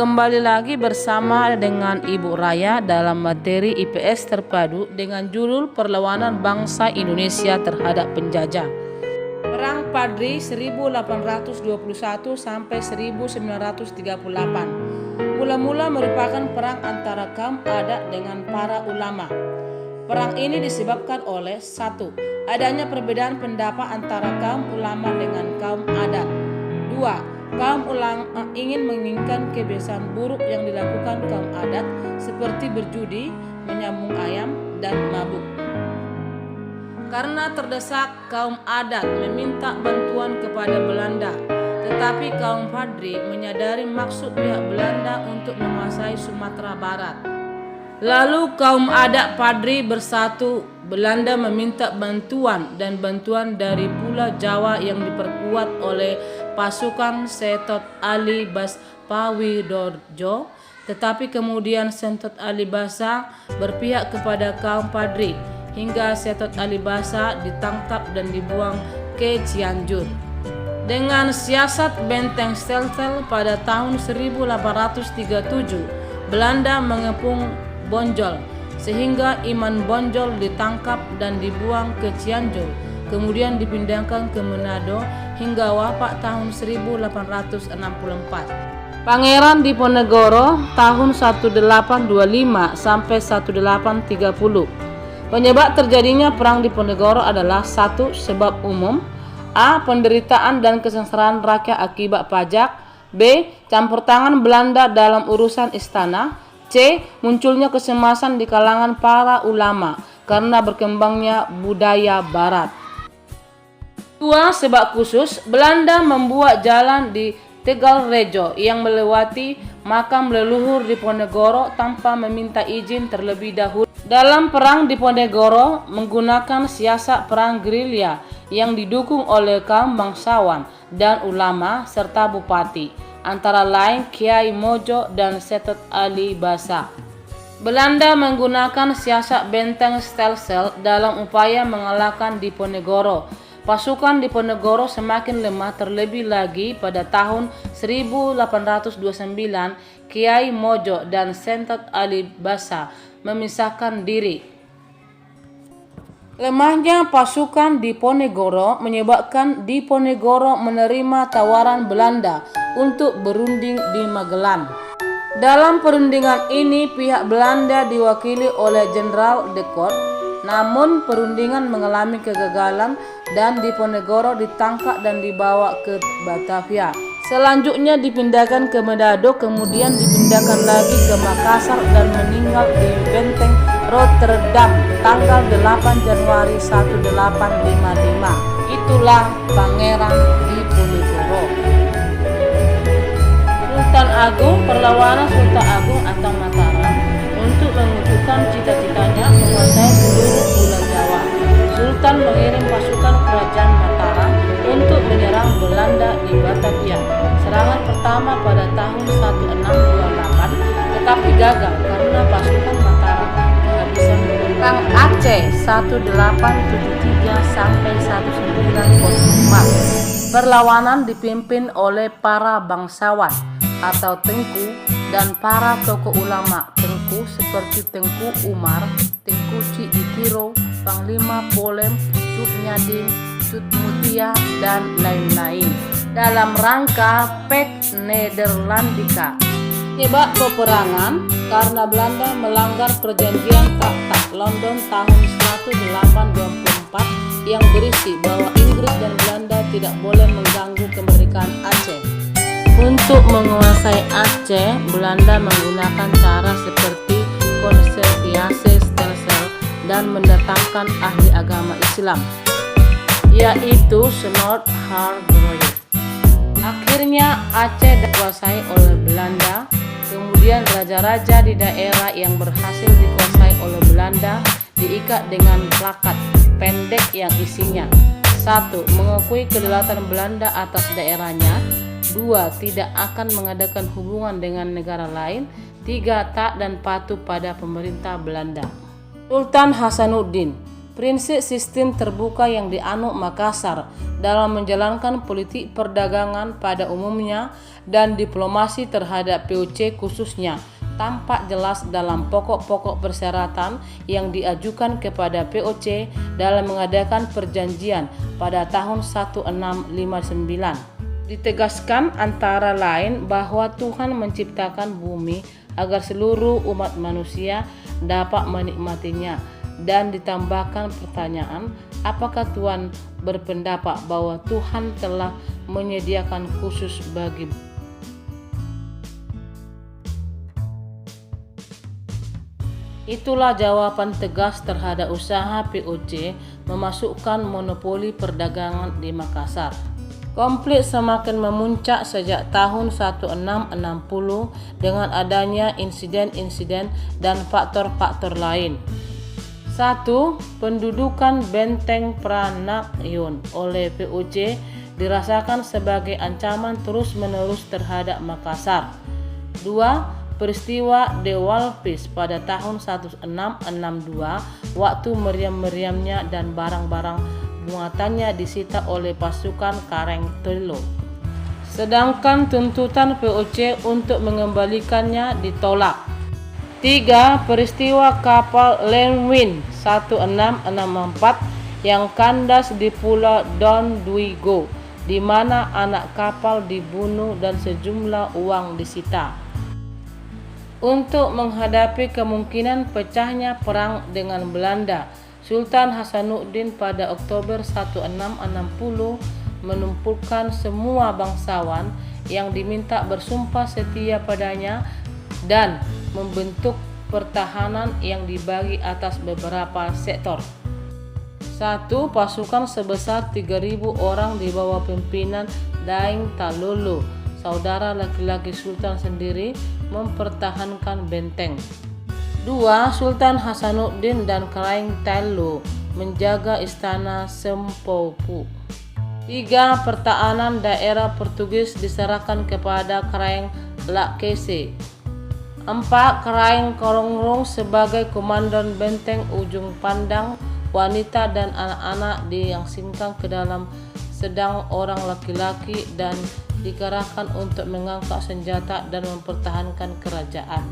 Kembali lagi bersama dengan Ibu Raya dalam materi IPS terpadu dengan judul Perlawanan Bangsa Indonesia Terhadap Penjajah. Perang Padri 1821 sampai 1938. Mula-mula merupakan perang antara kaum adat dengan para ulama. Perang ini disebabkan oleh 1. Adanya perbedaan pendapat antara kaum ulama dengan kaum adat. 2. Kaum ulama ingin menginginkan kebiasaan buruk yang dilakukan kaum adat seperti berjudi, menyambung ayam, dan mabuk. Karena terdesak, kaum adat meminta bantuan kepada Belanda. Tetapi kaum Padri menyadari maksud pihak Belanda untuk menguasai Sumatera Barat. Lalu kaum adat Padri bersatu. Belanda meminta bantuan dan bantuan dari Pulau Jawa yang diperkuat oleh pasukan Setot Ali Bas Pawidorjo. Tetapi kemudian Setot Ali Basa berpihak kepada kaum Padri hingga Setot Ali Basa ditangkap dan dibuang ke Cianjur. Dengan siasat benteng Stel-Stel pada tahun 1837, Belanda mengepung Bonjol sehingga Iman Bonjol ditangkap dan dibuang ke Cianjur, kemudian dipindahkan ke Manado hingga wafat tahun 1864. Pangeran Diponegoro tahun 1825 sampai 1830. Penyebab terjadinya perang Diponegoro adalah 1. Sebab umum. A. Penderitaan dan kesengsaraan rakyat akibat pajak. B. Campur tangan Belanda dalam urusan istana. C. Munculnya kecemasan di kalangan para ulama karena berkembangnya budaya barat. 2. Sebab khusus. Belanda membuat jalan di Tegal Rejo yang melewati makam leluhur Diponegoro tanpa meminta izin terlebih dahulu. Dalam perang Diponegoro menggunakan siasat perang gerilya yang didukung oleh kaum bangsawan dan ulama serta bupati, antara lain Kiai Mojo dan Setot Ali Basa. Belanda menggunakan siasat benteng Stel-Stel dalam upaya mengalahkan Diponegoro. Pasukan Diponegoro semakin lemah, terlebih lagi pada tahun 1829 Kiai Mojo dan Setot Ali Basa memisahkan diri. Lemahnya pasukan Diponegoro menyebabkan Diponegoro menerima tawaran Belanda untuk berunding di Magelang. Dalam perundingan ini pihak Belanda diwakili oleh Jenderal de Kok, namun perundingan mengalami kegagalan dan Diponegoro ditangkap dan dibawa ke Batavia. Selanjutnya dipindahkan ke Manado, kemudian dipindahkan lagi ke Makassar dan meninggal di Benteng Rotterdam tanggal 8 Januari 1855. Itulah Pangeran Diponegoro. Sultan Agung. Perlawanan Sultan Agung atau Mataram untuk mewujudkan cita-citanya menguasai seluruh Pulau Jawa. Sultan mengirim pasukan kerajaan Mataram untuk menyerang Belanda di Batavia. Serangan pertama pada tahun 1628 tetapi gagal karena pasukan Mataram kehabisan Perang Aceh 1873 sampai 1904. Perlawanan dipimpin oleh para bangsawan atau tengku dan para tokoh ulama tengku seperti Tengku Umar, Tengku Cikitiro, Panglima Polem, Cut Nyadin, Cut Mutia, dan lain-lain dalam rangka Pax Nederlandica. Penyebab peperangan karena Belanda melanggar perjanjian Traktat London tahun 1824 yang berisi bahwa Inggris dan Belanda tidak boleh mengganggu kemerdekaan Aceh. Untuk menguasai Aceh, Belanda menggunakan cara seperti konserviasi Stel-Stel dan mendatangkan ahli agama Islam, yaitu Snor Hardroyer. Akhirnya Aceh dikuasai oleh Belanda. Kemudian raja-raja di daerah yang berhasil dikuasai oleh Belanda diikat dengan plakat pendek yang isinya 1. Mengakui kedaulatan Belanda atas daerahnya. 2. Tidak akan mengadakan hubungan dengan negara lain. 3. Taat dan patuh pada pemerintah Belanda. Sultan Hasanuddin. Prinsip sistem terbuka yang dianut Makassar dalam menjalankan politik perdagangan pada umumnya dan diplomasi terhadap POC khususnya tampak jelas dalam pokok-pokok persyaratan yang diajukan kepada POC dalam mengadakan perjanjian pada tahun 1659. Ditegaskan antara lain bahwa Tuhan menciptakan bumi agar seluruh umat manusia dapat menikmatinya, dan ditambahkan pertanyaan, apakah Tuhan berpendapat bahwa Tuhan telah menyediakan khusus bagi Itulah jawaban tegas terhadap usaha POC memasukkan monopoli perdagangan di Makassar. Konflik semakin memuncak sejak tahun 1660 dengan adanya insiden-insiden dan faktor-faktor lain. 1. Pendudukan benteng Pranayun oleh POC dirasakan sebagai ancaman terus-menerus terhadap Makassar. 2. Peristiwa The Walvis pada tahun 1662 waktu meriam-meriamnya dan barang-barang muatannya disita oleh pasukan Kareng Telo. Sedangkan tuntutan POC untuk mengembalikannya ditolak. 3. Peristiwa kapal Lenwin 1664 yang kandas di Pulau Don Duigo, di mana anak kapal dibunuh dan sejumlah uang disita. Untuk menghadapi kemungkinan pecahnya perang dengan Belanda, Sultan Hasanuddin pada Oktober 1660 menumpukan semua bangsawan yang diminta bersumpah setia padanya dan membentuk pertahanan yang dibagi atas beberapa sektor. 1. Pasukan sebesar 3.000 orang di bawah pimpinan Daeng Talolo, saudara laki-laki Sultan sendiri, mempertahankan benteng. 2. Sultan Hasanuddin dan Kareng Telo menjaga istana Sempopu. 3. Pertahanan daerah Portugis diserahkan kepada Kareng Lakese. 4. Kareng Korongrong sebagai komandan benteng ujung pandang, wanita dan anak-anak diasingkan ke dalam, sedang orang laki-laki dan dikerahkan untuk mengangkat senjata dan mempertahankan kerajaan.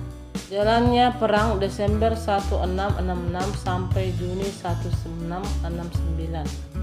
Jalannya perang Desember 1666 sampai Juni 1669.